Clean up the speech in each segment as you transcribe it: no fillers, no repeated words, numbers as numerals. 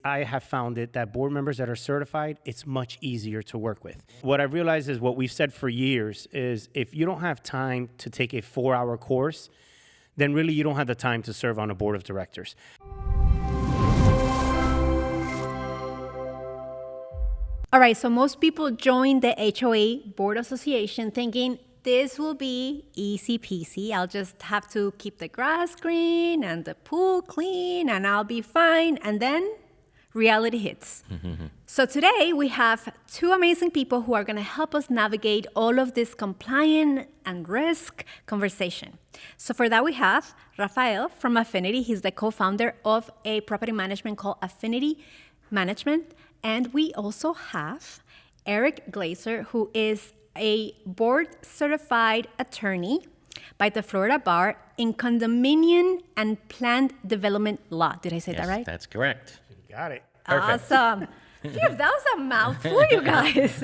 I have found it that board members that are certified, it's much easier to work with. What I realized is what we've said for years is if you don't have time to take a 4-hour course, then really you don't have the time to serve on a board of directors. All right, so most people join the HOA Board Association thinking this will be easy peasy. I'll just have to keep the grass green and the pool clean and I'll be fine. And then reality hits. So today we have two amazing people who are going to help us navigate all of this compliance and risk conversation. So for that we have Rafael from Affinity. He's the co-founder of a property management called Affinity Management. And we also have Eric Glazer, who is a board-certified attorney by the Florida Bar in condominium and planned development law. Did I say that right? That's correct. You got it. Perfect. Awesome. Phew, that was a mouthful, you guys.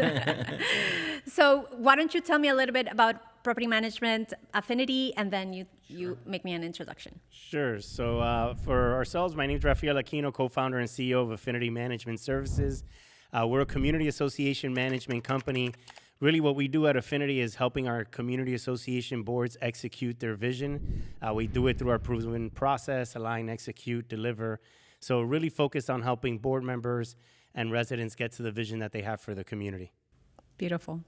So why don't you tell me a little bit about property management, Affinity, and then you make me an introduction. Sure. So for ourselves, my name is Rafael Aquino, co-founder and CEO of Affinity Management Services. We're a community association management company. Really what we do at Affinity is helping our community association boards execute their vision. We do it through our proven process, align, execute, deliver. So really focused on helping board members and residents get to the vision that they have for the community. Beautiful.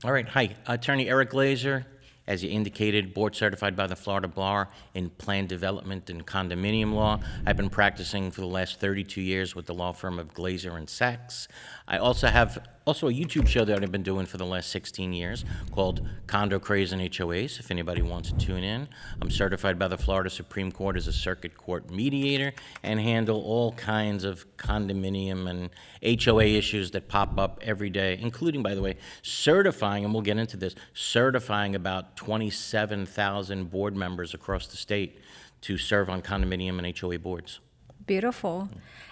All right. Hi, Attorney Eric Glazer. As you indicated, board certified by the Florida Bar in planned development and condominium law. I've been practicing for the last 32 years with the law firm of Glazer and Sachs. I also have a YouTube show that I've been doing for the last 16 years called Condo, Craze, and HOAs, if anybody wants to tune in. I'm certified by the Florida Supreme Court as a circuit court mediator and handle all kinds of condominium and HOA issues that pop up every day, including, by the way, certifying, and we'll get into this, certifying about 27,000 board members across the state to serve on condominium and HOA boards. Beautiful.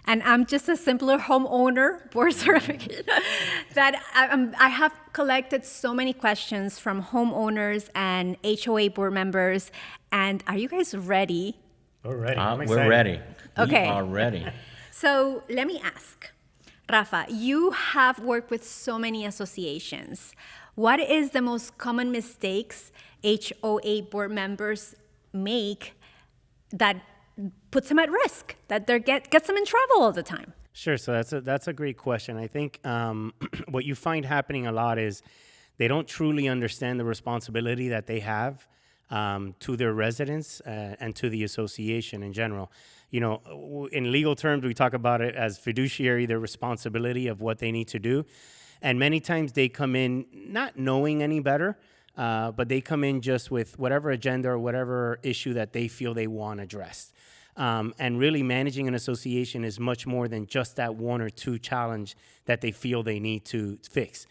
And I'm just a simpler homeowner board certificate that I have collected so many questions from homeowners and HOA board members. And are you guys ready? We're ready. I'm excited. We're ready. Okay. We are ready. So let me ask, Rafa, you have worked with so many associations. What is the most common mistakes HOA board members make that puts them at risk, that they gets them in trouble all the time? Sure. So that's a great question. I think what you find happening a lot is they don't truly understand the responsibility that they have to their residents and to the association in general. You know, in legal terms, we talk about it as fiduciary, their responsibility of what they need to do. And many times they come in not knowing any better, but they come in just with whatever agenda or whatever issue that they feel they want addressed. And really managing an association is much more than just that one or two challenge that they feel they need to fix.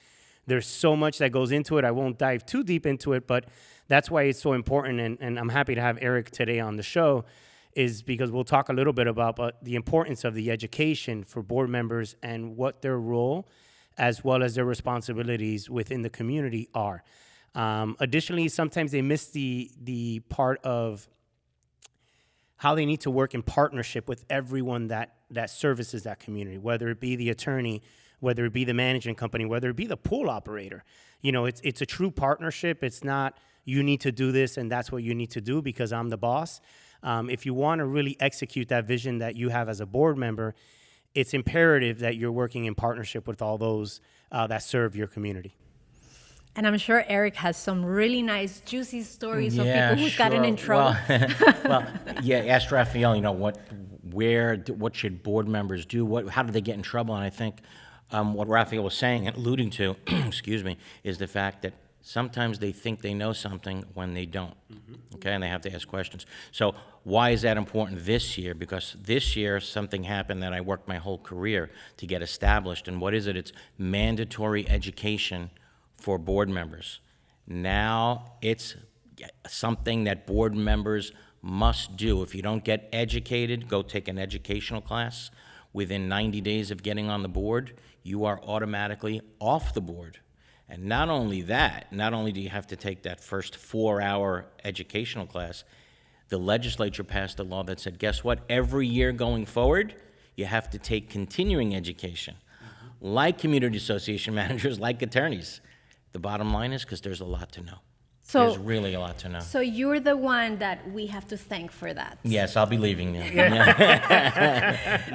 There's so much that goes into it. I won't dive too deep into it, but that's why it's so important. And I'm happy to have Eric today on the show, is because we'll talk a little bit about the importance of the education for board members and what their role as well as their responsibilities within the community are. Additionally, sometimes they miss the part of how they need to work in partnership with everyone that services that community, whether it be the attorney, whether it be the management company, whether it be the pool operator. You know, it's a true partnership. It's not you need to do this and that's what you need to do because I'm the boss. If you want to really execute that vision that you have as a board member, it's imperative that you're working in partnership with all those that serve your community. And I'm sure Eric has some really nice, juicy stories of people who's gotten in trouble. Well, ask Rafael, you know, what should board members do? How do they get in trouble? And I think what Rafael was saying and alluding to, excuse me, is the fact that sometimes they think they know something when they don't, okay, and they have to ask questions. So why is that important this year? Because this year something happened that I worked my whole career to get established. And what is it? It's mandatory education for board members. Now it's something that board members must do. If you don't get educated, go take an educational class. Within 90 days of getting on the board, you are automatically off the board. And not only that, not only do you have to take that first 4-hour educational class, the legislature passed a law that said, guess what? Every year going forward, you have to take continuing education, like community association managers, like attorneys. The bottom line is because there's a lot to know. There's really a lot to know. So you're the one that we have to thank for that. Yes, I'll be leaving now.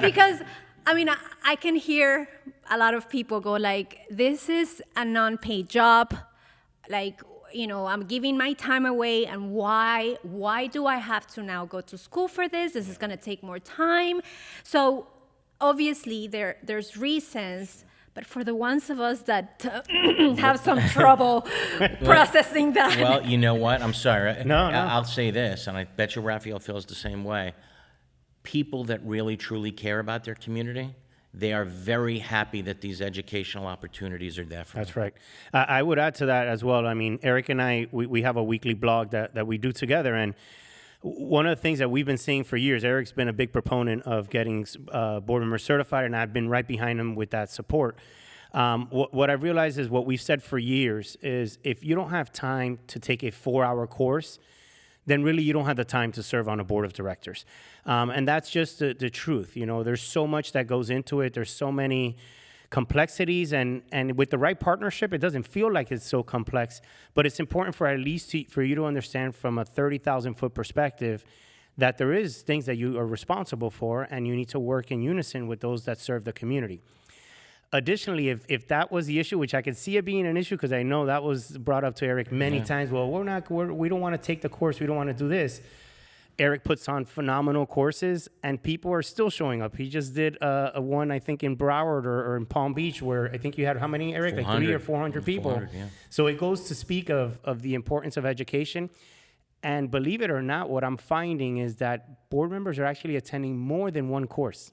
Because, I mean, I can hear a lot of people go like, this is a non-paid job. Like, you know, I'm giving my time away, and why do I have to now go to school for this? This is going to take more time. So obviously there's reasons, but for the ones of us that have some trouble processing that. Well, you know what? I'm sorry. No. I'll say this, and I bet you Raphael feels the same way. People that really, truly care about their community, they are very happy that these educational opportunities are there for them. That's right. I would add to that as well. I mean, Eric and I, we have a weekly blog that we do together, and one of the things that we've been seeing for years, Eric's been a big proponent of getting board members certified, and I've been right behind him with that support. What I've realized is what we've said for years is if you don't have time to take a 4-hour course, then really you don't have the time to serve on a board of directors. And that's just the truth. You know, there's so much that goes into it. There's so many complexities, and with the right partnership, it doesn't feel like it's so complex, but it's important for at least for you to understand from a 30,000-foot perspective that there is things that you are responsible for, and you need to work in unison with those that serve the community. Additionally, if that was the issue, which I could see it being an issue because I know that was brought up to Eric many times, well, we don't want to take the course, we don't want to do this. Eric puts on phenomenal courses, and people are still showing up. He just did a one, I think, in Broward or in Palm Beach, where I think you had how many, Eric? Like 300 or 400 people. 400, yeah. So it goes to speak of the importance of education. And believe it or not, what I'm finding is that board members are actually attending more than one course.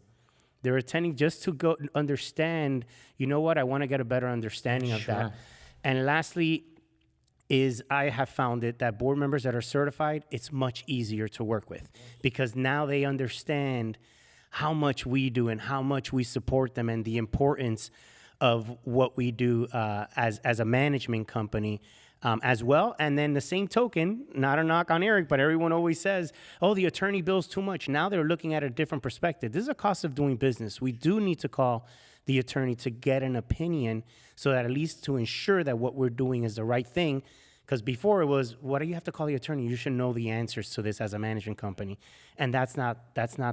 They're attending just to go understand, you know what, I want to get a better understanding of that. And lastly, is I have found it that board members that are certified, it's much easier to work with because now they understand how much we do and how much we support them and the importance of what we do as a management company as well. And then the same token, not a knock on Eric, but everyone always says, oh, the attorney bill's too much. Now they're looking at a different perspective. This is a cost of doing business. We do need to call the attorney to get an opinion so that at least to ensure that what we're doing is the right thing. Because before it was, what do you have to call the attorney? You should know the answers to this as a management company. And that's not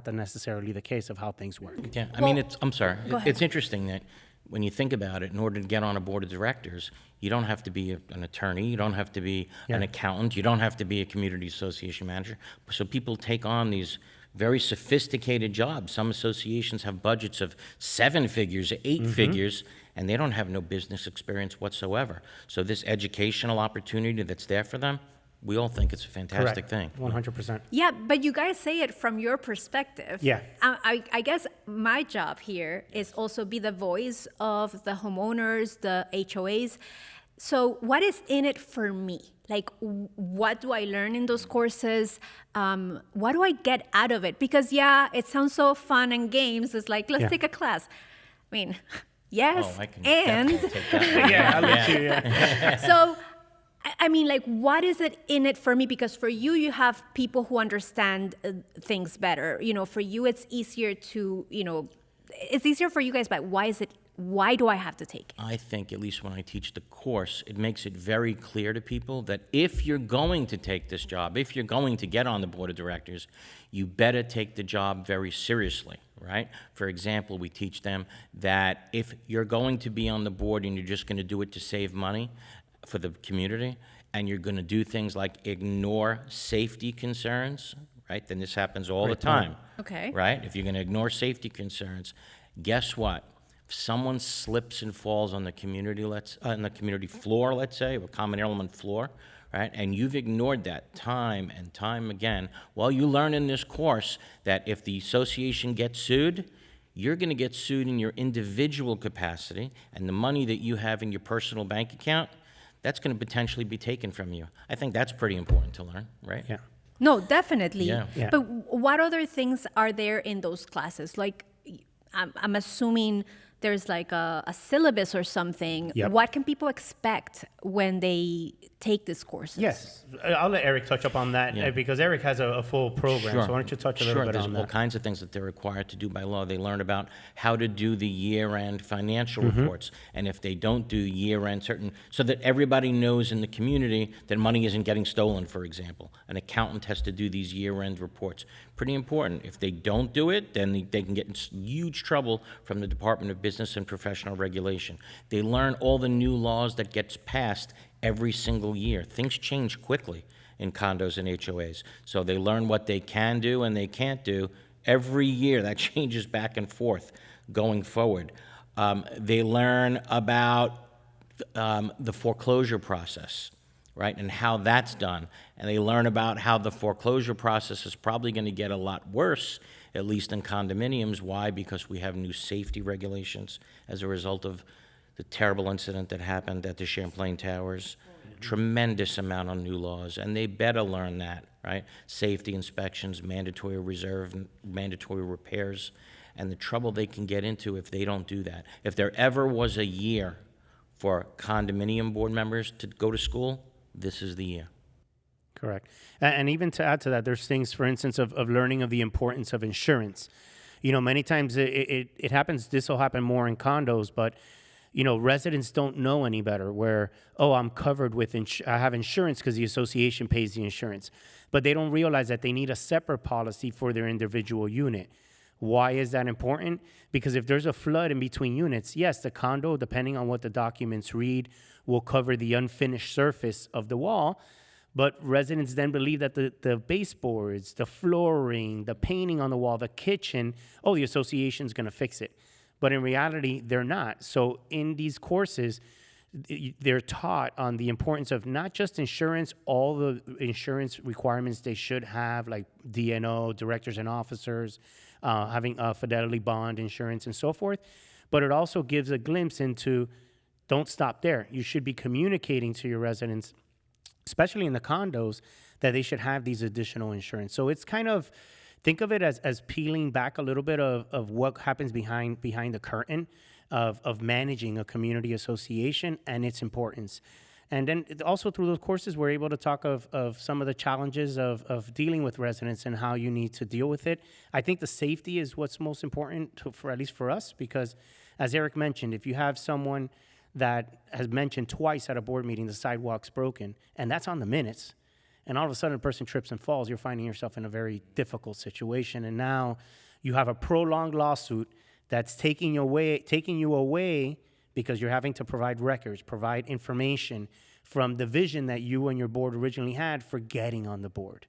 necessarily the case of how things work. Yeah, I mean, I'm sorry. Go ahead. It's interesting that when you think about it, in order to get on a board of directors, you don't have to be an attorney, you don't have to be an accountant, you don't have to be a community association manager. So people take on these very sophisticated jobs. Some associations have budgets of 7 figures, 8 figures, and they don't have no business experience whatsoever. So this educational opportunity that's there for them, we all think it's a fantastic thing. 100%. Yeah, but you guys say it from your perspective. Yeah. I guess my job here is also be the voice of the homeowners, the HOAs. So what is in it for me? Like, what do I learn in those courses? What do I get out of it? Because, yeah, it sounds so fun and games. It's like, let's take a class. I mean, yes, Oh, I can and... definitely take that. I'll let you, So, I mean, like, what is it in it for me? Because for you, you have people who understand things better. You know, for you, it's easier to, you know, it's easier for you guys, but why do I have to take it? I think, at least when I teach the course, it makes it very clear to people that if you're going to take this job, if you're going to get on the board of directors, you better take the job very seriously, right? For example, we teach them that if you're going to be on the board and you're just going to do it to save money for the community, and you're going to do things like ignore safety concerns, right? Then this happens all the time. Okay. Right? If you're going to ignore safety concerns, guess what? If someone slips and falls on the community, on the community floor, let's say, or common element floor, right? And you've ignored that time and time again. Well, you learn in this course that if the association gets sued, you're going to get sued in your individual capacity, and the money that you have in your personal bank account, that's going to potentially be taken from you. I think that's pretty important to learn, right? Yeah. No, definitely. Yeah. Yeah. But what other things are there in those classes? Like, I'm assuming there's like a syllabus or something. Yep. What can people expect when they take these courses? Yes, I'll let Eric touch up on that because Eric has a full program. Sure. So why don't you touch a little bit There's on all that? kinds of things that they're required to do by law. They learn about how to do the year-end financial reports, and if they don't do year-end certain, so that everybody knows in the community that money isn't getting stolen, for example. An accountant has to do these year-end reports. Pretty important. If they don't do it, then they can get in huge trouble from the Department of Business and Professional Regulation. They learn all the new laws that gets passed every single year. Things change quickly in condos and HOAs. So they learn what they can do and they can't do every year. That changes back and forth going forward. They learn about the foreclosure process, right, and how that's done. And they learn about how the foreclosure process is probably going to get a lot worse, at least in condominiums. Why? Because we have new safety regulations as a result of the terrible incident that happened at the Champlain Towers. Tremendous amount of new laws, and they better learn that, right? Safety inspections, mandatory reserve, mandatory repairs, and the trouble they can get into if they don't do that. If there ever was a year for condominium board members to go to school, this is the year. Correct. And even to add to that, there's things, for instance, of learning of the importance of insurance. You know, many times it happens, this will happen more in condos, but, you know, residents don't know any better where, oh, I'm covered with, I have insurance because the association pays the insurance. But they don't realize that they need a separate policy for their individual unit. Why is that important? Because if there's a flood in between units, yes, the condo, depending on what the documents read, will cover the unfinished surface of the wall. But residents then believe that the baseboards, the flooring, the painting on the wall, the kitchen, oh, the association's going to fix it. But in reality, they're not. So in these courses, they're taught on the importance of not just insurance, all the insurance requirements they should have, like D&O, directors and officers, having a fidelity bond insurance and so forth. But it also gives a glimpse into, don't stop there. You should be communicating to your residents, especially in the condos, that they should have these additional insurance. So it's kind of, think of it as peeling back a little bit of what happens behind the curtain of managing a community association and its importance. And then also through those courses, we're able to talk of some of the challenges of dealing with residents and how you need to deal with it. I think the safety is what's most important, for at least for us, because as Eric mentioned, if you have someone that has mentioned twice at a board meeting the sidewalk's broken, and that's on the minutes, and all of a sudden a person trips and falls, you're finding yourself in a very difficult situation. And now you have a prolonged lawsuit that's taking you away because you're having to provide records, provide information from the vision that you and your board originally had for getting on the board.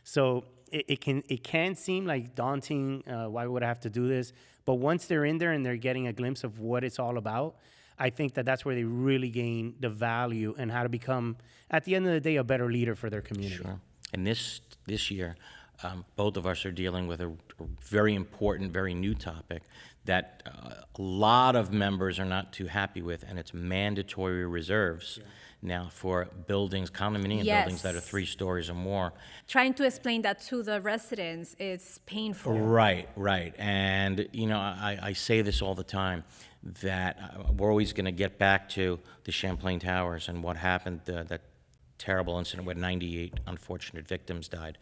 So it can seem like daunting, why would I have to do this? But once they're in there and they're getting a glimpse of what it's all about, I think that's where they really gain the value and how to become, at the end of the day, a better leader for their community. Sure. And this year, both of us are dealing with a very important, very new topic that a lot of members are not too happy with, and it's mandatory reserves now for buildings, condominium buildings that are 3 stories or more. Trying to explain that to the residents is painful. Right. And, you know, I say this all the time, that we're always going to get back to the Champlain Towers and what happened, that terrible incident where 98 unfortunate victims died.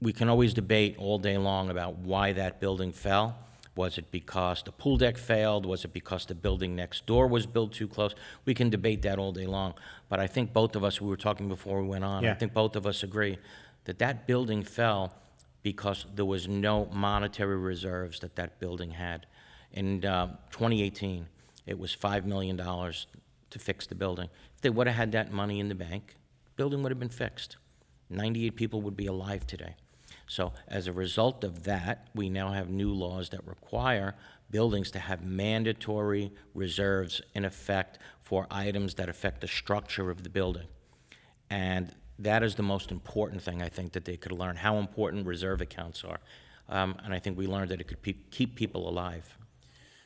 We can always debate all day long about why that building fell. Was it because the pool deck failed? Was it because the building next door was built too close? We can debate that all day long. But I think both of us, we were talking before we went on, I think both of us agree that building fell because there was no monetary reserves that building had. In 2018, it was $5 million to fix the building. If they would have had that money in the bank, the building would have been fixed. 98 people would be alive today. So as a result of that, we now have new laws that require buildings to have mandatory reserves in effect for items that affect the structure of the building. And that is the most important thing, I think, that they could learn, how important reserve accounts are. And I think we learned that it could keep people alive.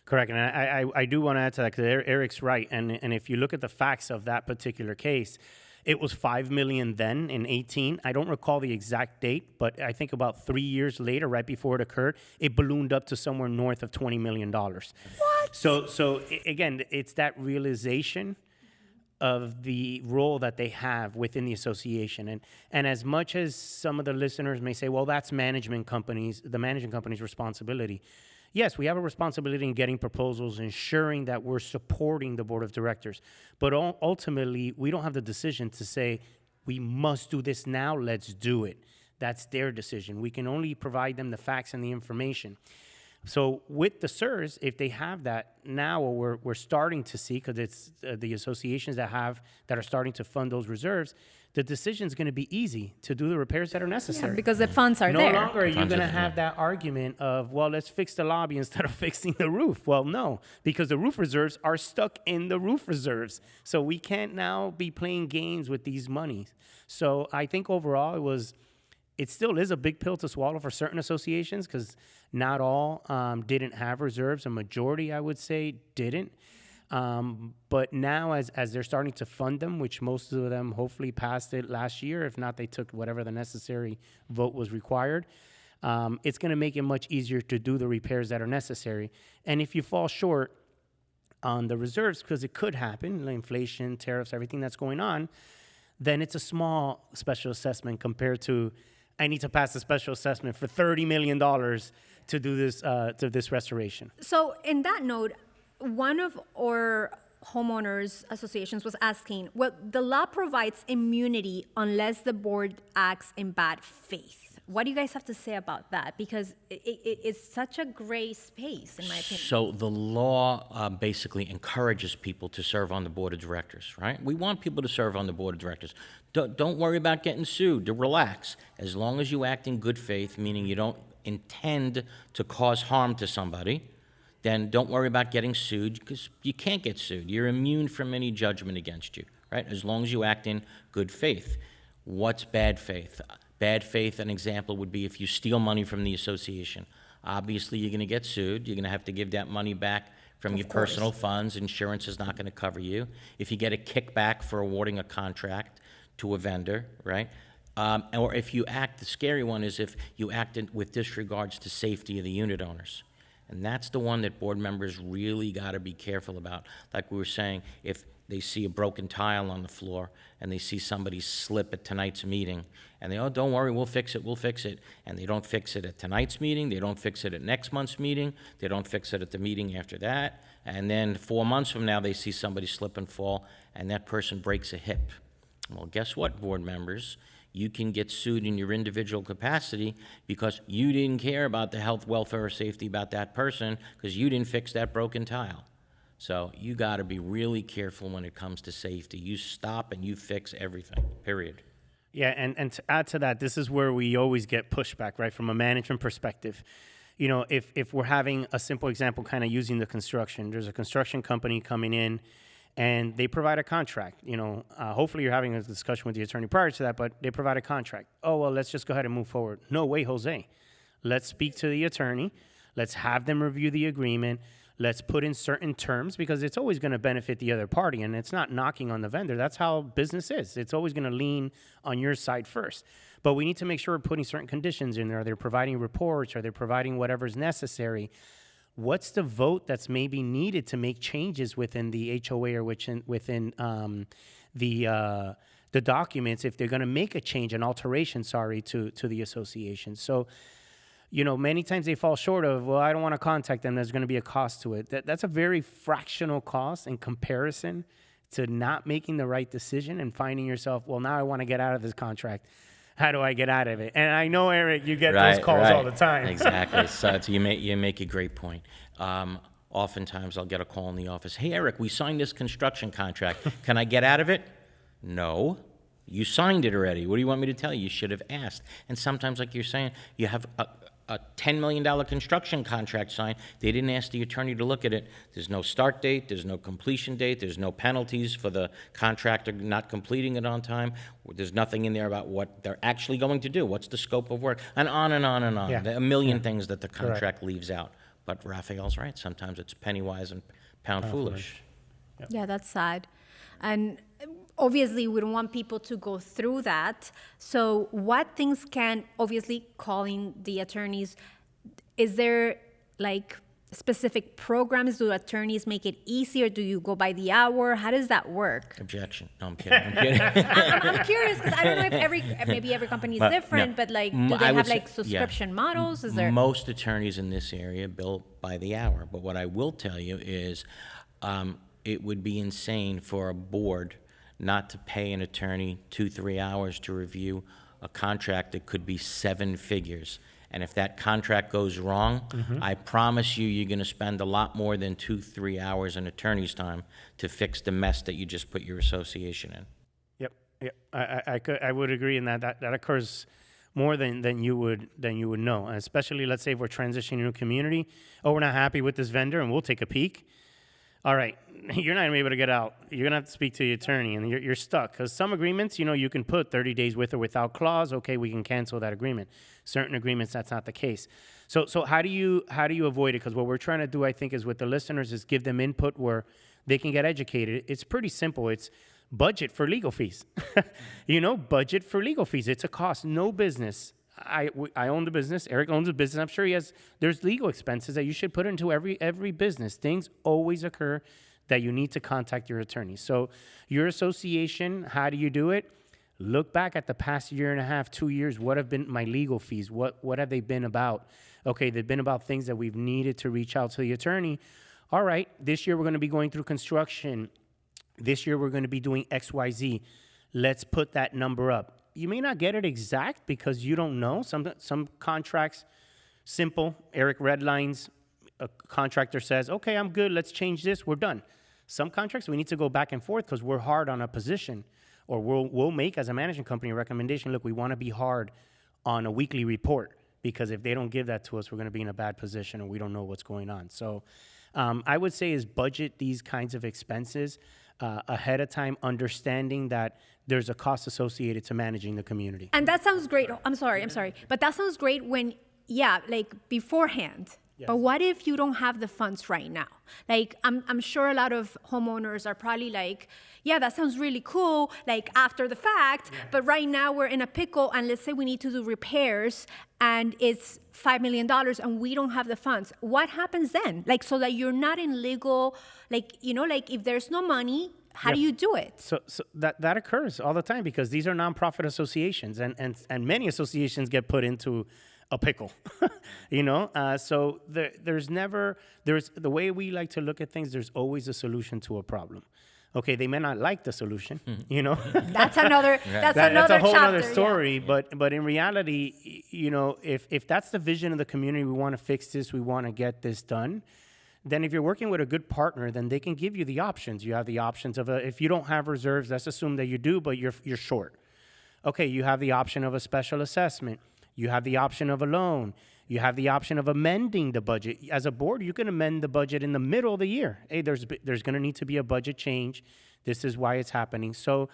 Correct, and I do want to add to that because Eric's right, and if you look at the facts of that particular case, It was 5 million then in 18. I don't recall the exact date, but I think about 3 years later, right before it occurred, it ballooned up to somewhere north of $20 million. What? So again, it's that realization of the role that they have within the association. And as much as some of the listeners may say, well, that's the management company's responsibility. Yes, we have a responsibility in getting proposals, ensuring that we're supporting the board of directors. But ultimately, we don't have the decision to say, we must do this now, let's do it. That's their decision. We can only provide them the facts and the information. So with the SIRS, if they have that now, or we're starting to see, because it's the associations that are starting to fund those reserves, the decision is going to be easy to do the repairs that are necessary. Yeah, because the funds are there. No longer are you going to have that argument of, well, let's fix the lobby instead of fixing the roof. Well, no, because the roof reserves are stuck in the roof reserves. So we can't now be playing games with these monies. So I think overall it still is a big pill to swallow for certain associations, because not all didn't have reserves. A majority, I would say, didn't. But now as they're starting to fund them, which most of them hopefully passed it last year, if not, they took whatever the necessary vote was required, it's going to make it much easier to do the repairs that are necessary. And if you fall short on the reserves, because it could happen, like inflation, tariffs, everything that's going on, then it's a small special assessment compared to, I need to pass a special assessment for $30 million to do this restoration. So in that note, one of our homeowners associations was asking, well, the law provides immunity unless the board acts in bad faith. What do you guys have to say about that? Because it's such a gray space, in my opinion. So the law basically encourages people to serve on the board of directors, right? We want people to serve on the board of directors. Don't worry about getting sued. To relax. As long as you act in good faith, meaning you don't intend to cause harm to somebody, then don't worry about getting sued, because you can't get sued. You're immune from any judgment against you, right? As long as you act in good faith. What's bad faith? Bad faith, an example would be if you steal money from the association. Obviously, you're going to get sued. You're going to have to give that money back from your personal funds. Insurance is not going to cover you. If you get a kickback for awarding a contract to a vendor, right? Or if you act, the scary one is if you act with disregards to safety of the unit owners. And that's the one that board members really got to be careful about. Like we were saying, if they see a broken tile on the floor and they see somebody slip at tonight's meeting, and they, oh, don't worry, we'll fix it, and they don't fix it at tonight's meeting, they don't fix it at next month's meeting, they don't fix it at the meeting after that, and then 4 months from now they see somebody slip and fall, and that person breaks a hip. Well, guess what, board members? You can get sued in your individual capacity because you didn't care about the health, welfare, or safety about that person because you didn't fix that broken tile. So you got to be really careful when it comes to safety. You stop and you fix everything, period. Yeah, and to add to that, this is where we always get pushback, right, from a management perspective. You know, if we're having a simple example, kind of using the construction, there's a construction company coming in, and they provide a contract. You know, hopefully you're having a discussion with the attorney prior to that, but they provide a contract. Oh, well, let's just go ahead and move forward. No way, Jose. Let's speak to the attorney. Let's have them review the agreement. Let's put in certain terms, because it's always going to benefit the other party, and it's not knocking on the vendor. That's how business is. It's always going to lean on your side first. But we need to make sure we're putting certain conditions in there. Are they providing reports? Are they providing whatever's necessary? What's the vote that's maybe needed to make changes within the HOA or within the documents if they're going to make a change, an alteration, to the association? So, you know, many times they fall short of, well, I don't want to contact them. There's going to be a cost to it. That's a very fractional cost in comparison to not making the right decision and finding yourself, well, now I want to get out of this contract. How do I get out of it? And I know, Eric, you get those calls all the time. Exactly. So you make a great point. Oftentimes I'll get a call in the office. Hey, Eric, we signed this construction contract. Can I get out of it? No. You signed it already. What do you want me to tell you? You should have asked. And sometimes, like you're saying, you have a $10 million construction contract signed. They didn't ask the attorney to look at it. There's no start date. There's no completion date. There's no penalties for the contractor not completing it on time. There's nothing in there about what they're actually going to do. What's the scope of work? And on and on and on. Yeah. There are a million things that the contract leaves out. But Raphael's right. Sometimes it's penny wise and pound foolish. Yeah, that's sad. And obviously we don't want people to go through that. So what things can, obviously calling the attorneys, is there like specific programs? Do attorneys make it easier? Do you go by the hour? How does that work? Objection. No, I'm kidding. I'm kidding. I'm curious because I don't know if maybe every company is different, no. but like, do they I would have say- like subscription models? Is there? Most attorneys in this area bill by the hour, but what I will tell you is it would be insane for a board not to pay an attorney 2-3 hours to review a contract that could be 7 figures. And if that contract goes wrong, I promise you, you're going to spend a lot more than 2-3 hours in attorney's time to fix the mess that you just put your association in. Yep. I would agree in that occurs more than you would know. And especially, let's say if we're transitioning to a community, we're not happy with this vendor, and we'll take a peek. All right, you're not going to be able to get out. You're going to have to speak to the attorney, and you're stuck. Because some agreements, you can put 30 days with or without clause. Okay, we can cancel that agreement. Certain agreements, that's not the case. So how do you avoid it? Because what we're trying to do, I think, is with the listeners is give them input where they can get educated. It's pretty simple. It's budget for legal fees. Budget for legal fees. It's a cost. No business. I own the business. Eric owns a business. I'm sure there's legal expenses that you should put into every business. Things always occur that you need to contact your attorney. So your association, how do you do it? Look back at the past 1.5, 2 years. What have been my legal fees? What have they been about? Okay, they've been about things that we've needed to reach out to the attorney. All right, this year we're going to be going through construction. This year we're going to be doing XYZ. Let's put that number up. You may not get it exact because you don't know. Some contracts, simple. Eric redlines. A contractor says, okay, I'm good. Let's change this. We're done. Some contracts, we need to go back and forth because we're hard on a position. Or we'll make, as a management company, a recommendation. Look, we want to be hard on a weekly report because if they don't give that to us, we're going to be in a bad position and we don't know what's going on. So I would say is budget these kinds of expenses ahead of time, understanding that there's a cost associated to managing the community. And that sounds great. I'm sorry. But that sounds great when, like beforehand. Yes. But what if you don't have the funds right now? Like, I'm sure a lot of homeowners are probably like, yeah, that sounds really cool, like after the fact, but right now we're in a pickle and let's say we need to do repairs and it's $5 million and we don't have the funds. What happens then? Like, so that you're not in legal, like, like if there's no money, how do you do it? So that occurs all the time because these are nonprofit associations and many associations get put into a pickle, so there's the way we like to look at things, there's always a solution to a problem. Okay, they may not like the solution, That's another, that's a whole chapter, other story, but in reality, if that's the vision of the community, we want to fix this, we want to get this done, then if you're working with a good partner, then they can give you the options. You have the options of if you don't have reserves, let's assume that you do, but you're short. Okay, you have the option of a special assessment. You have the option of a loan. You have the option of amending the budget. As a board, you can amend the budget in the middle of the year. Hey, there's going to need to be a budget change. This is why it's happening. So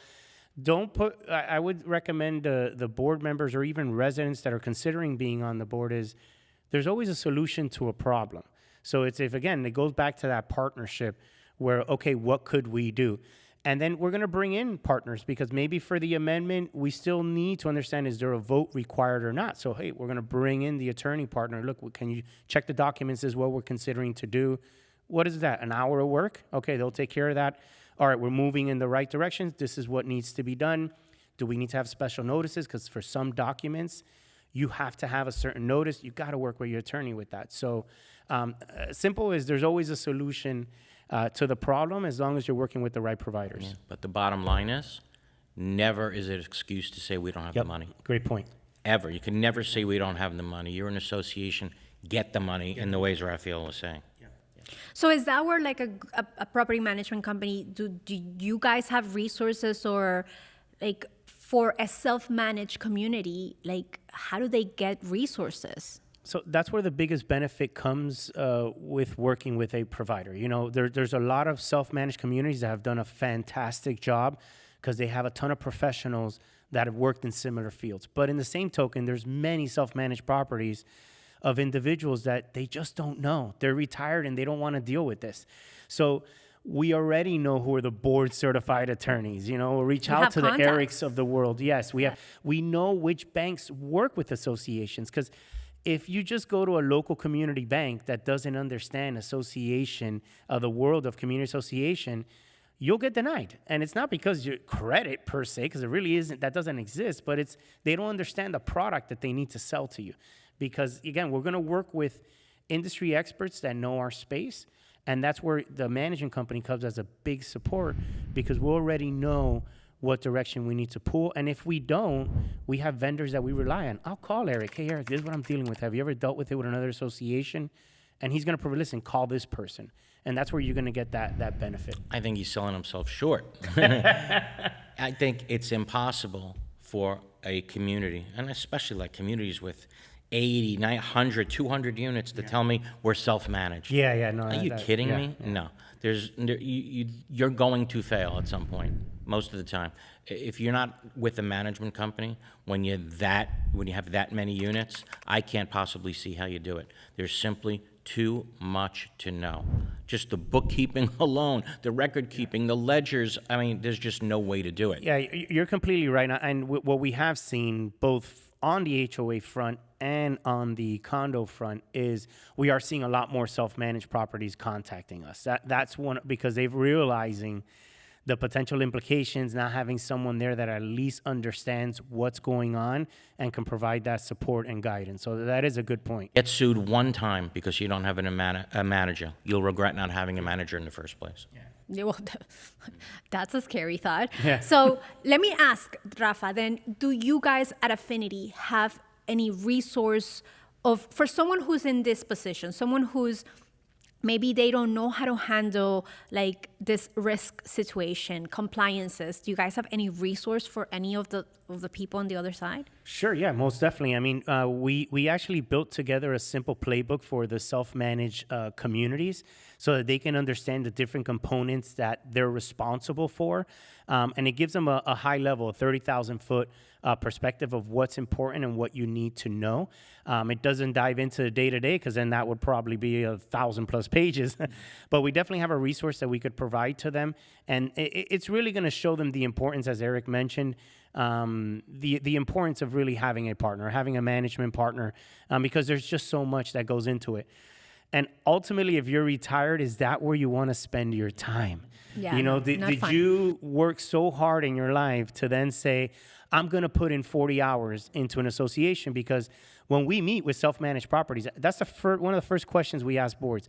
I would recommend the board members or even residents that are considering being on the board is there's always a solution to a problem. So it goes back to that partnership where, okay, what could we do? And then we're going to bring in partners because maybe for the amendment, we still need to understand, is there a vote required or not? So, hey, we're going to bring in the attorney partner. Look, can you check the documents is what we're considering to do. What is that, an hour of work? Okay, they'll take care of that. All right, we're moving in the right direction. This is what needs to be done. Do we need to have special notices? Because for some documents, you have to have a certain notice. You got to work with your attorney with that. So simple is there's always a solution to the problem as long as you're working with the right providers. Yeah, but the bottom line is, never is it an excuse to say we don't have the money. Great point. Ever. You can never say we don't have the money. You're an association, get the money in the ways Raphael was saying. So is that where like a property management company, do you guys have resources or like for a self-managed community, like how do they get resources? So that's where the biggest benefit comes with working with a provider. There's a lot of self-managed communities that have done a fantastic job because they have a ton of professionals that have worked in similar fields. But in the same token, there's many self-managed properties of individuals that they just don't know. They're retired and they don't want to deal with this. So we already know who are the board certified attorneys. We'll reach out have to the contacts. Erics of the world. Yes, we know which banks work with associations, because if you just go to a local community bank that doesn't understand association, the world of community association, you'll get denied. And it's not because your credit per se, because it really isn't, that doesn't exist, but it's they don't understand the product that they need to sell to you. Because again, we're going to work with industry experts that know our space, and that's where the management company comes as a big support, because we already know what direction we need to pull. And if we don't, we have vendors that we rely on. I'll call Eric. Hey, Eric, this is what I'm dealing with. Have you ever dealt with it with another association? And he's going to listen, call this person. And that's where you're going to get that benefit. I think he's selling himself short. I think it's impossible for a community, and especially like communities with 80, 900, 200 units to tell me we're self-managed. Yeah, no. Are you kidding me? Yeah. No. You're going to fail at some point, most of the time. If you're not with a management company, when you have that many units, I can't possibly see how you do it. There's simply too much to know. Just the bookkeeping alone, the record keeping, the ledgers, I mean, there's just no way to do it. Yeah, you're completely right. And what we have seen both on the HOA front and on the condo front is we are seeing a lot more self-managed properties contacting us. That's one, because they're realizing the potential implications, not having someone there that at least understands what's going on and can provide that support and guidance. So that is a good point. Get sued one time because you don't have a manager. You'll regret not having a manager in the first place. Yeah, well, that's a scary thought. Yeah. So let me ask, Rafa, then, do you guys at Affinity have any resource for someone who's in this position, someone who's maybe they don't know how to handle like this risk situation, compliances? Do you guys have any resource for any of the people on the other side? Sure, yeah, most definitely. I mean, we actually built together a simple playbook for the self-managed communities so that they can understand the different components that they're responsible for. And it gives them a high level, a 30,000-foot perspective of what's important and what you need to know. It doesn't dive into the day-to-day, because then that would probably be 1,000+ pages. But we definitely have a resource that we could provide to them. And it's really going to show them the importance, as Eric mentioned, the importance of really having a partner, having a management partner, because there's just so much that goes into it. And ultimately, if you're retired, is that where you want to spend your time? Yeah, Did you work so hard in your life to then say, I'm going to put in 40 hours into an association? Because when we meet with self-managed properties, that's one of the first questions we ask boards.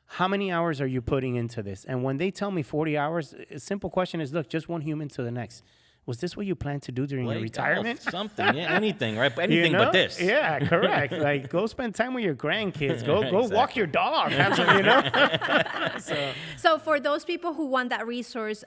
How many hours are you putting into this? And when they tell me 40 hours, a simple question is, look, just one human to the next. Was this what you plan to do during your retirement? Something, yeah, anything, right? Anything but this. Yeah, correct. Like, go spend time with your grandkids. Go exactly. Walk your dog. That's what, So for those people who want that resource,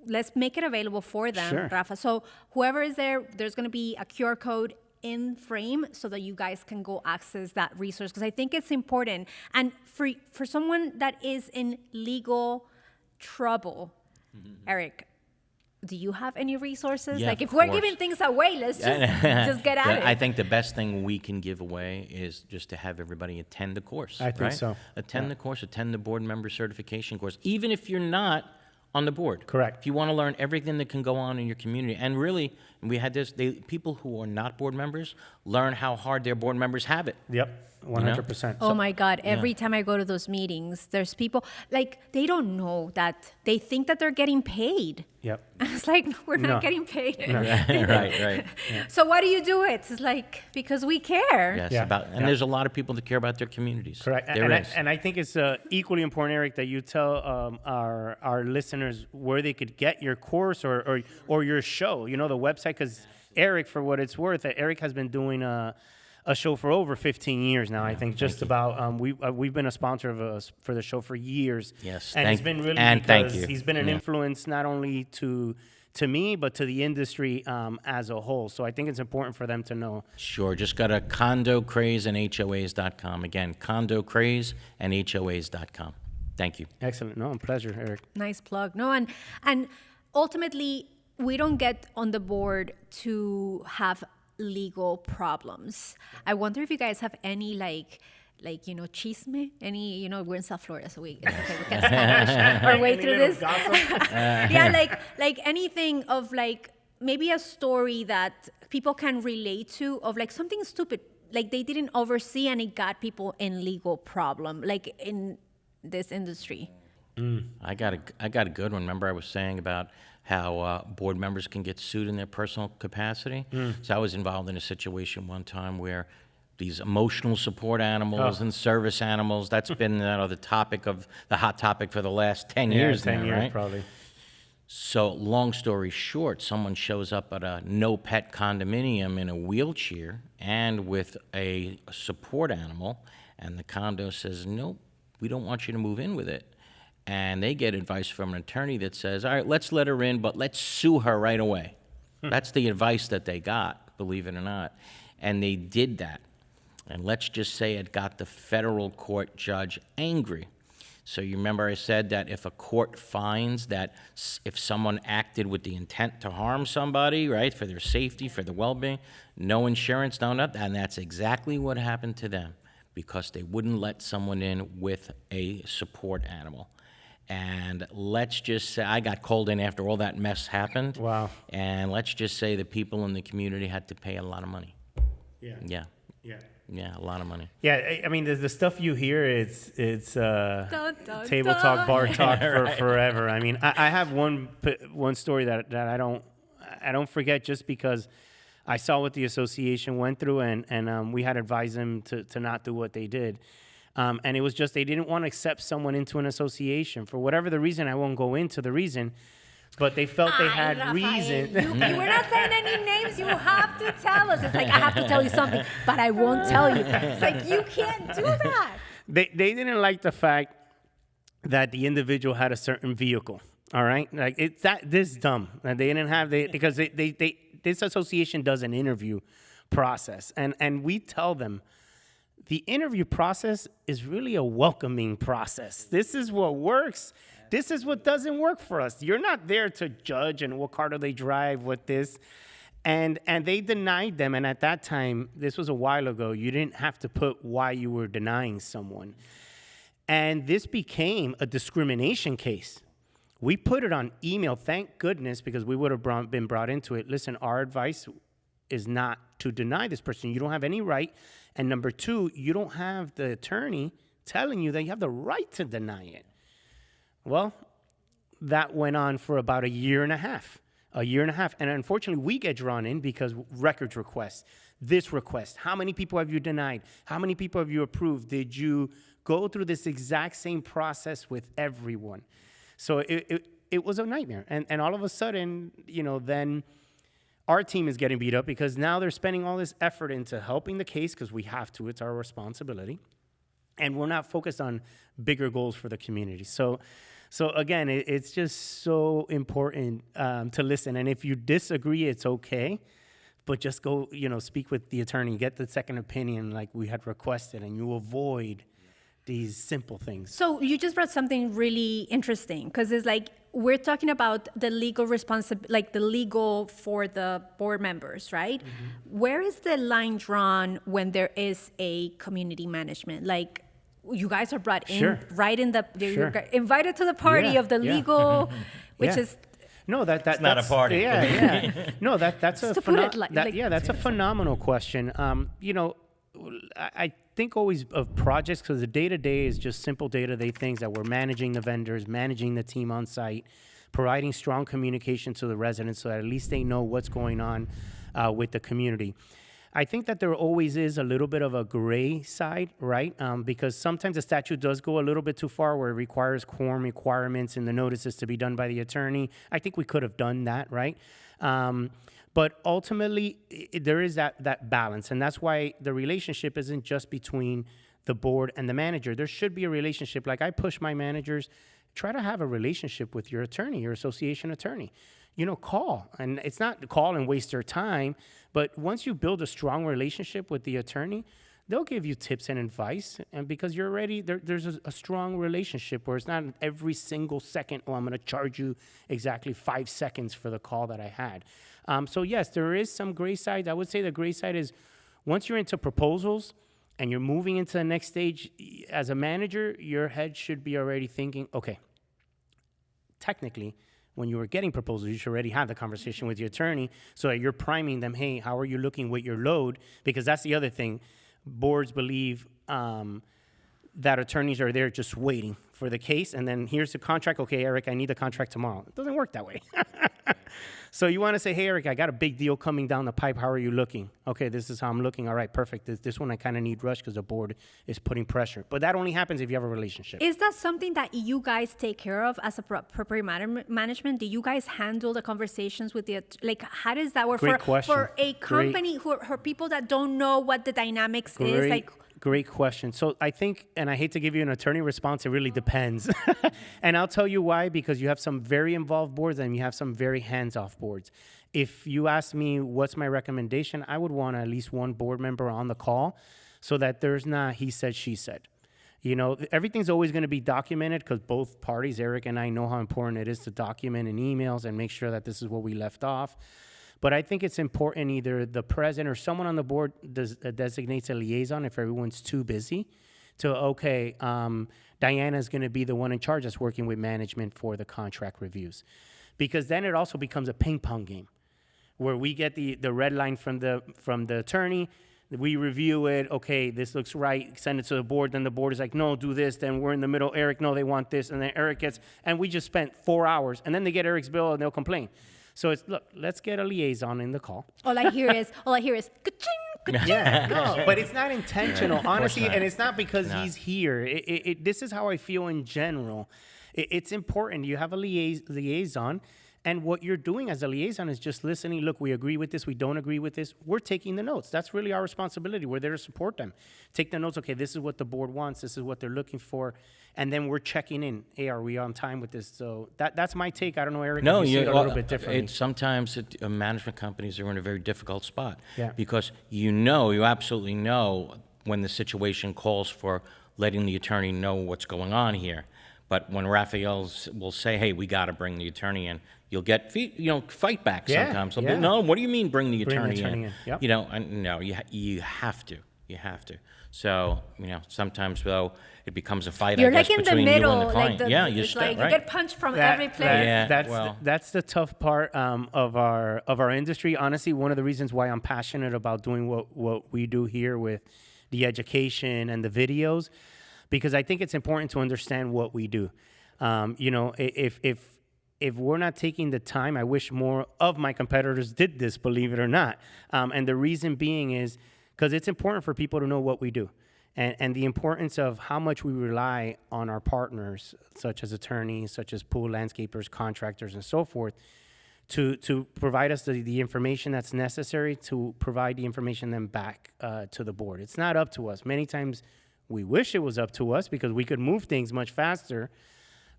let's make it available for them, sure. Rafa. So whoever is there, there's going to be a QR code in frame so that you guys can go access that resource, because I think it's important. And for someone that is in legal trouble, Eric, do you have any resources? Yeah, like, if of we're course. giving things away, let's just get at it. I think the best thing we can give away is just to have everybody attend the course. I think so. Attend the course, attend the board member certification course, even if you're not on the board. Correct. If you want to learn everything that can go on in your community, and really, we had this, people who are not board members learn how hard their board members have it. Yep. 100%. Oh my God. Every time I go to those meetings, there's people, like, they don't know that. They think that they're getting paid. Yep. And it's like, we're not No. getting paid. right. Yeah. So why do you do it? It's like, because we care. Yes, Yeah. there's a lot of people that care about their communities. Correct. There is. And I think it's equally important, Eric, that you tell our listeners where they could get your course or your show, the website, because Eric, for what it's worth, Eric has been doing a show for over 15 years now. I think just about we've been a sponsor for the show for years. Yes, and it's been really thank because you. he's been an influence not only to me but to the industry as a whole. So I think it's important for them to know. Sure, just go to condocrazeandhoas.com. Again, condocrazeandhoas.com. Thank you. Excellent. No, pleasure, Eric. Nice plug. No, and ultimately, we don't get on the board to have legal problems. I wonder if you guys have any like, chisme? Any, we're in South Florida, so it's okay, we can Spanish our way through this. Yeah, like anything of like maybe a story that people can relate to of like something stupid, like they didn't oversee and it got people in legal problem, like in this industry. I got a good one. Remember I was saying about how board members can get sued in their personal capacity? So I was involved in a situation one time where these emotional support animals and service animals, that's been the hot topic for the last 10 years 10 now, years right? probably. So long story short, someone shows up at a no-pet condominium in a wheelchair and with a support animal, and the condo says, nope, we don't want you to move in with it. And they get advice from an attorney that says, all right, let's let her in, but let's sue her right away. That's the advice that they got, believe it or not. And they did that. And let's just say it got the federal court judge angry. So you remember I said that if a court finds that if someone acted with the intent to harm somebody, right, for their safety, for their well-being, no insurance, no nothing, and that's exactly what happened to them because they wouldn't let someone in with a support animal. And let's just say, I got called in after all that mess happened. Wow. And let's just say the people in the community had to pay a lot of money. Yeah. Yeah. Yeah. Yeah, a lot of money. Yeah, I mean, the stuff you hear, it's Dun, dun, table dun. talk, bar talk for forever. I mean, I have one story that I don't forget just because I saw what the association went through, and we had advised them to not do what they did. And it was just they didn't want to accept someone into an association for whatever the reason. I won't go into the reason. But they felt they had Rafael, reason. you were not saying any names. You have to tell us. It's like, I have to tell you something, but I won't tell you. It's like, you can't do that. They didn't like the fact that the individual had a certain vehicle. All right, like it's this dumb. And they didn't have because this association does an interview process, and we tell them the interview process is really a welcoming process. This is what works. This is what doesn't work for us. You're not there to judge and what car do they drive, what this. And they denied them. And at that time, this was a while ago, you didn't have to put why you were denying someone. And this became a discrimination case. We put it on email, thank goodness, because we would have been brought into it. Listen, our advice is not to deny this person. You don't have any right. And number two, you don't have the attorney telling you that you have the right to deny it. Well, that went on for about a year and a half. And unfortunately, we get drawn in because records requests, this request. How many people have you denied? How many people have you approved? Did you go through this exact same process with everyone? So it was a nightmare. And all of a sudden, then our team is getting beat up because now they're spending all this effort into helping the case because we have to. It's our responsibility. And we're not focused on bigger goals for the community. So again, it's just so important to listen. And if you disagree, it's okay. But just go, speak with the attorney, get the second opinion like we had requested, and you avoid these simple things. So you just brought something really interesting because it's like we're talking about the legal like the legal for the board members, right? Mm-hmm. Where is the line drawn when there is a community management? Like you guys are brought in right in you're invited to the party of the legal, which is. No, that's not a party. Yeah. No, that's a that's a phenomenal question. I think always of projects because the day-to-day is just simple day-to-day things that we're managing the vendors, managing the team on site, providing strong communication to the residents so that at least they know what's going on with the community. I think that there always is a little bit of a gray side, right? Because sometimes the statute does go a little bit too far where it requires quorum requirements and the notices to be done by the attorney. I think we could have done that, right? But ultimately, there is that balance. And that's why the relationship isn't just between the board and the manager. There should be a relationship. Like I push my managers, try to have a relationship with your attorney, your association attorney. Call. And it's not call and waste their time, but once you build a strong relationship with the attorney, they'll give you tips and advice. And because you're already, there's a strong relationship where it's not every single second, I'm going to charge you exactly 5 seconds for the call that I had. So yes, there is some gray side. I would say the gray side is once you're into proposals and you're moving into the next stage, as a manager, your head should be already thinking, okay, technically, when you were getting proposals, you should already have the conversation with your attorney so that you're priming them, hey, how are you looking with your load? Because that's the other thing. Boards believe that attorneys are there just waiting for the case, and then here's the contract. Okay, Eric, I need the contract tomorrow. It doesn't work that way. So you want to say, hey, Eric, I got a big deal coming down the pipe. How are you looking? Okay, this is how I'm looking. All right, perfect. This one I kind of need rush because the board is putting pressure. But that only happens if you have a relationship. Is that something that you guys take care of as a property management? Do you guys handle the conversations with the, like, how does that work? Great question. For a company, for people that don't know what the dynamics is, like... Great question. So I think, and I hate to give you an attorney response, it really depends. And I'll tell you why, because you have some very involved boards and you have some very hands-off boards. If you ask me what's my recommendation, I would want at least one board member on the call so that there's not he said, she said. You know, everything's always going to be documented because both parties, Eric and I, know how important it is to document in emails and make sure that this is what we left off. But I think it's important either the president or someone on the board designates a liaison if everyone's too busy to, okay, Diana's going to be the one in charge that's working with management for the contract reviews. Because then it also becomes a ping pong game where we get the red line from the attorney, we review it, okay, this looks right, send it to the board, then the board is like, no, do this, then we're in the middle, Eric, no, they want this, and then Eric gets, and we just spent 4 hours, and then they get Eric's bill and they'll complain. So it's, look, let's get a liaison in the call. All I hear is, ka-ching, ka-ching. Yeah, no, but it's not intentional, honestly, not. and it's not because he's here. This is how I feel in general. It's important. You have a liaison, and what you're doing as a liaison is just listening. Look, we agree with this. We don't agree with this. We're taking the notes. That's really our responsibility. We're there to support them. Take the notes. Okay, this is what the board wants. This is what they're looking for. And then we're checking in. Hey, are we on time with this? So that's my take. I don't know, Eric. No, you see it a little bit differently. Sometimes management companies are in a very difficult spot. Yeah. Because you absolutely know when the situation calls for letting the attorney know what's going on here. But when Raphael will say, hey, we got to bring the attorney in, you'll get fight back sometimes. Yeah. No, what do you mean bring the attorney in? Yep. No, you have to. You have to. So, sometimes, though, it becomes a fight, You're I guess, like in between the middle, you and the client. it's like you get punched from every place. That's the tough part of our industry. Honestly, one of the reasons why I'm passionate about doing what we do here with the education and the videos, because I think it's important to understand what we do. If we're not taking the time, I wish more of my competitors did this, believe it or not. And the reason being is because it's important for people to know what we do. And the importance of how much we rely on our partners, such as attorneys, such as pool landscapers, contractors, and so forth, to provide us the information that's necessary to provide the information then back to the board. It's not up to us. Many times we wish it was up to us because we could move things much faster,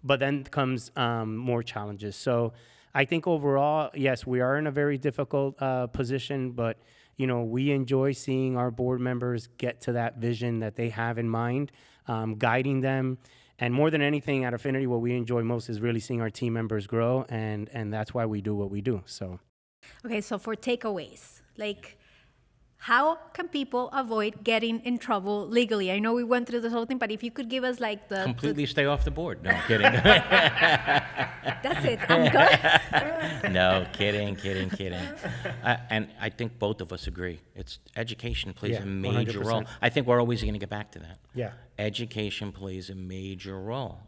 but then comes more challenges. So I think overall, yes, we are in a very difficult position, but we enjoy seeing our board members get to that vision that they have in mind, guiding them. And more than anything at Affinity, what we enjoy most is really seeing our team members grow, and that's why we do what we do. So, okay, so for takeaways, like, how can people avoid getting in trouble legally? I know we went through this whole thing, but if you could give us like completely stay off the board. No, I'm kidding. That's it. I'm good. No, kidding. And I think both of us agree. It's education plays a major 100%. role. I think we're always going to get back to that. Yeah. Education plays a major role.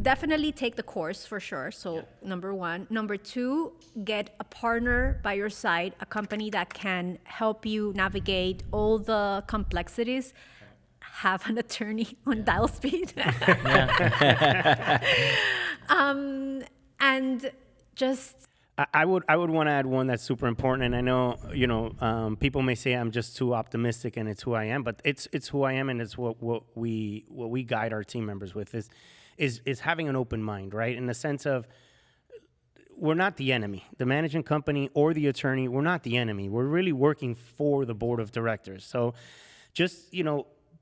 Definitely take the course for sure. So number one. Number two, get a partner by your side, a company that can help you navigate all the complexities. Have an attorney on dial speed. And just... I would want to add one that's super important, and I know people may say I'm just too optimistic, and it's who I am, but it's who I am, and it's what we guide our team members with is having an open mind, right? In the sense of we're not the enemy, the management company or the attorney. We're not the enemy. We're really working for the board of directors. So just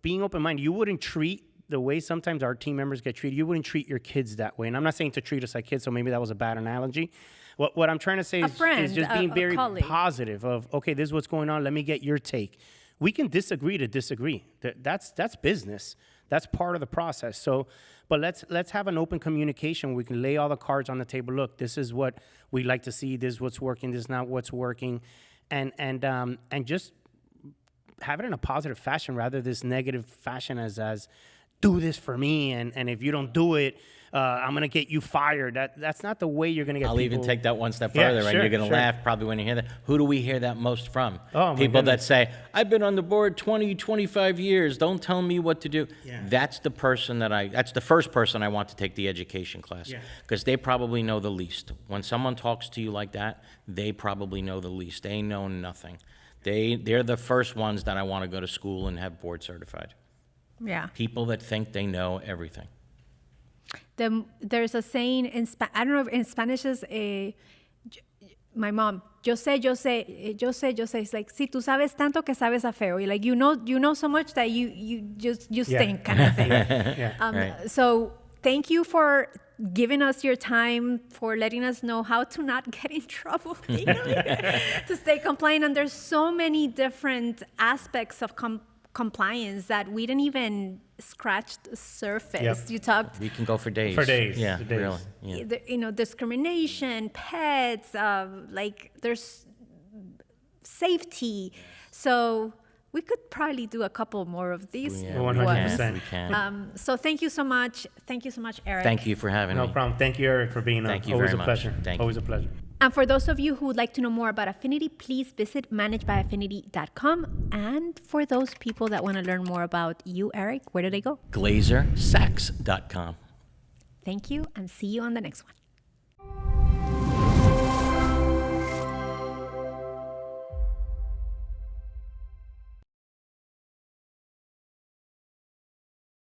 being open minded. You wouldn't treat the way sometimes our team members get treated. You wouldn't treat your kids that way, and I'm not saying to treat us like kids. So maybe that was a bad analogy. What I'm trying to say is just being very positive of, okay, this is what's going on. Let me get your take. We can disagree to disagree. That's business. That's part of the process. So, but let's have an open communication. We can lay all the cards on the table. Look, this is what we like to see. This is what's working. This is not what's working, and just have it in a positive fashion rather this negative fashion as do this for me, and if you don't do it, I'm gonna get you fired. That's not the way you're gonna get. I'll even take that one step Yeah, further, sure, and you're gonna sure. laugh probably when you hear that. Who do we hear that most from? Oh, my People that goodness. say, I've been on the board 20, 25 years, don't tell me what to do. Yeah. That's the first person I want to take the education class. Yeah. Because they probably know the least. When someone talks to you like that, they probably know the least. They know nothing. They're the first ones that I want to go to school and have board certified. Yeah. People that think they know everything. There's a saying I don't know if in Spanish is my mom, yo sé. It's like, si tú sabes tanto que sabes a feo. You're like, you know so much that you stink kind of thing. Yeah. Right. So thank you for giving us your time, for letting us know how to not get in trouble legally, to stay compliant. And there's so many different aspects of compliance that we didn't even scratch the surface. Yep. You talked, We can go for days. For days, Yeah, for days. really. Yeah. discrimination, pets, like there's safety. So we could probably do a couple more of these. Yeah, 100%. We can. So thank you so much. Thank you so much, Eric. Thank you for having No me. problem. Thank you, Eric, for being on. Thank you Always very a much. pleasure. Thank you. Always a pleasure. And for those of you who would like to know more about Affinity, please visit managebyaffinity.com. And for those people that want to learn more about you, Eric, where do they go? GlazerSax.com. Thank you, and see you on the next one.